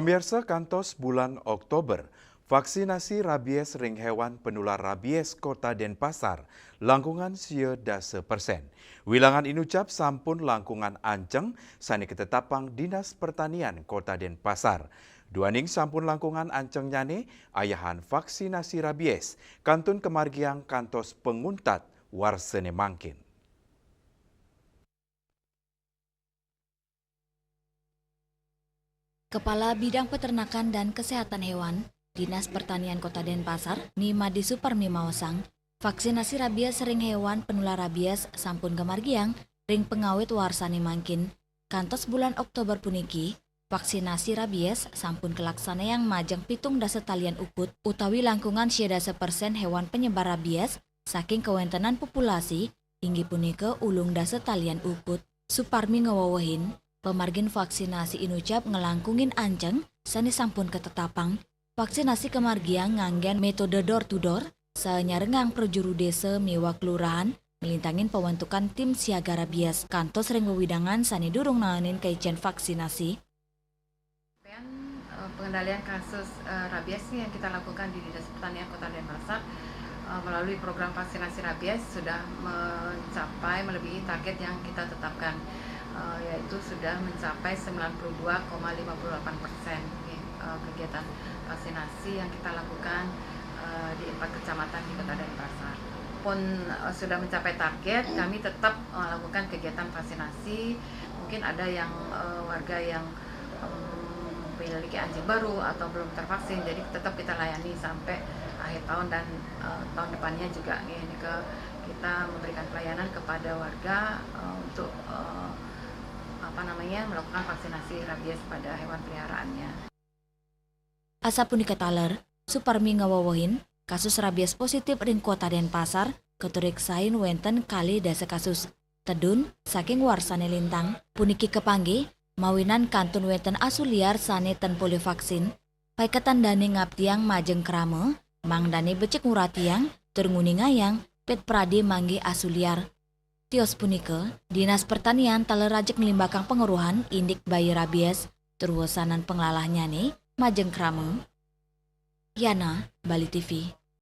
Pemirsa, kantos bulan Oktober, vaksinasi rabies ring hewan penular rabies Kota Denpasar langkungan sieu dase persen. Wilangan inucap sampun langkungan anceng sani ketetapang Dinas Pertanian Kota Denpasar. Duaning sampun langkungan anceng nyane ayahan vaksinasi rabies kantun kemargiang kantos penguntat warsene mangkin. Kepala Bidang Peternakan dan Kesehatan Hewan, Dinas Pertanian Kota Denpasar, Nimadi Suparmi Mawasang, vaksinasi rabies ring hewan penular rabies sampun kemargiang ring pengawet warsani mangkin. Kantos bulan Oktober puniki, vaksinasi rabies sampun kelaksana yang majang pitung dasa talian ukut utawi langkungan siedase persen hewan penyebar rabies saking kewentenan populasi tinggi punika ulung dasa talian ukut. Suparmi ngawawahin, pemargin vaksinasi inucap ngelangkungin anceng sani sampun ketetapang. Vaksinasi kemargiang nganggen metode door to door senyarengang perjuru desa miwa kelurahan melintangin pembentukan tim siaga rabies kantos ring wewidangan sani durung nanganin kaijen vaksinasi. Pengendalian kasus rabies yang kita lakukan di Dinas Pertanian Kota Denpasar melalui program vaksinasi rabies sudah mencapai melebihi target yang kita tetapkan, yaitu sudah mencapai 92,58% kegiatan vaksinasi yang kita lakukan di 4 kecamatan di Kota Denpasar. Pun sudah mencapai target, kami tetap melakukan kegiatan vaksinasi. Mungkin ada yang warga yang memiliki anjing baru atau belum tervaksin, jadi tetap kita layani sampai akhir tahun dan tahun depannya juga ini kita memberikan pelayanan kepada warga untuk melakukan vaksinasi rabies pada hewan peliharaannya. Asapun dikataler, Suparmi ngawawahin kasus rabies positif ring Kota Denpasar keturiksain wenten kali dasa kasus tedun saking warsane lintang puniki kepanggih mawinan kantun wenten asu liar sane ten poli vaksin paikatan dani ngaptiang majeng krame mang dani becek nguratiang ternguni ngayang pet pradi manggi asu liar. Tios punike, Dinas Pertanian talerajek ngelimbakang penguruhan indik bayi rabies terwasanan penglalahnya nih majeng krame. Yana, Bali TV.